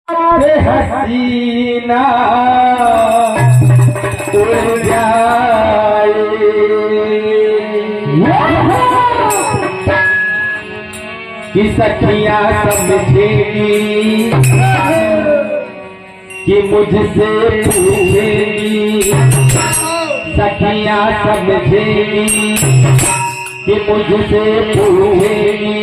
हसीना उड़ जाए कि सखियां समझेगी कि मुझसे पूछेगी, सखियां समझेगी कि मुझसे पूछेगी।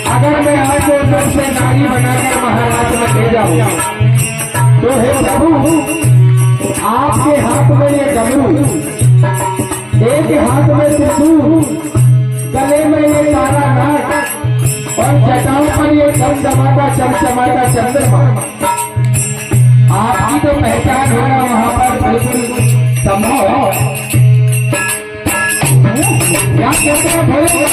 अगर मैं आज सबसे नारी बनाकर महाराज में ले जाऊं तो हे प्रभु आपके हाथ में ये डमरू, एक हाथ में त्रिशूल, गले में ये तारा नाग और जटाओं पर ये चमचमाता चंद्रमा। आपकी तो पहचान होना वहां पर बिल्कुल संभव है। क्या कहते हैं भोले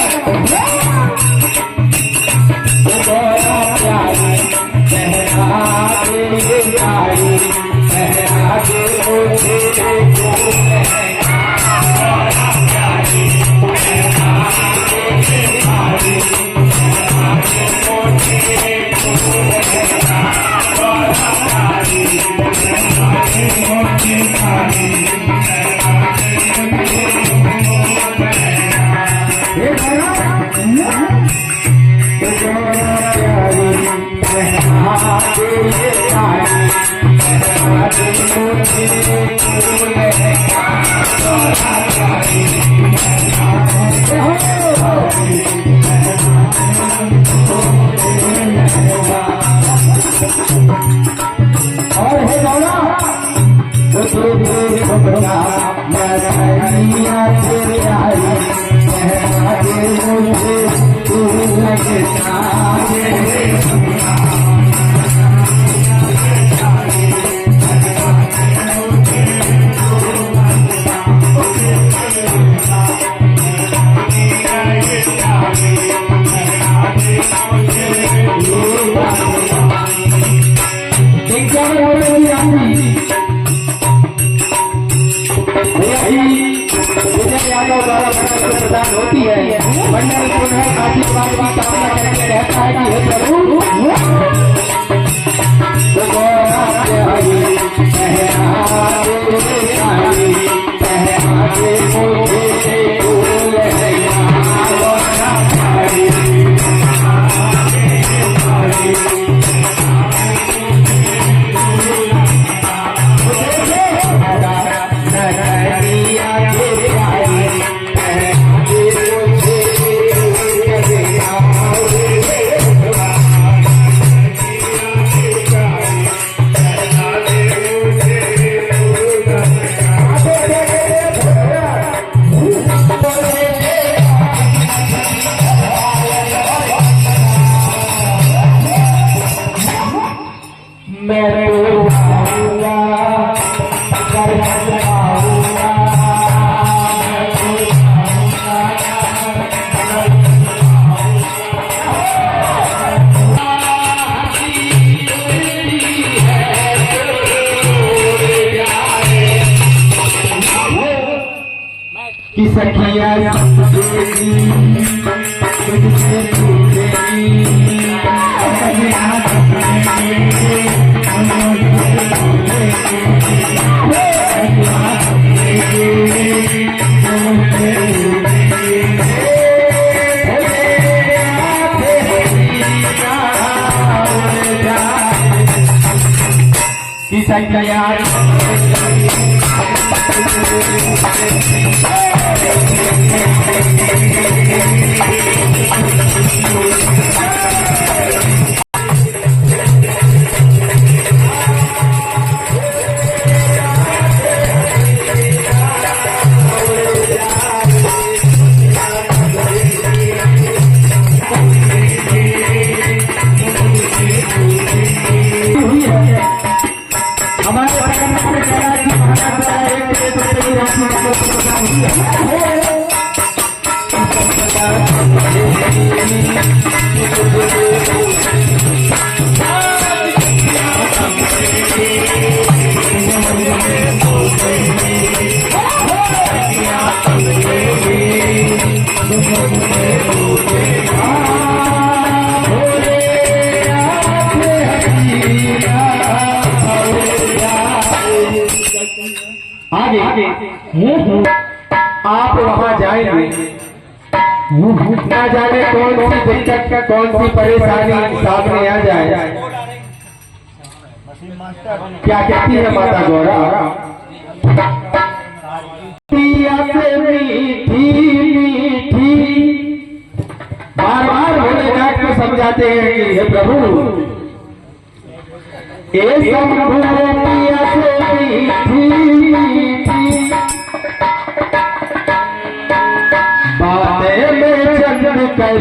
और हे मौला तो तेरे भगवान तेरे आई मुझे तू लगता प्रदान होती है। मंडल पुनः आशीर्वाद कामना करके कहता है कि हे प्रभु कि सखिया कि सखिया आगे आप वहां जाएंगे, ना जाने कौन सी दिक्कत का कौन सी परेशानी सामने आ जाए। क्या कहती है माता गौरा? पिया से मीठी मीठी, बार बार भोलेनाथ को समझाते हैं कि हे प्रभु ये शंभु पिया से मीठी मीठी, बातें में चंद कर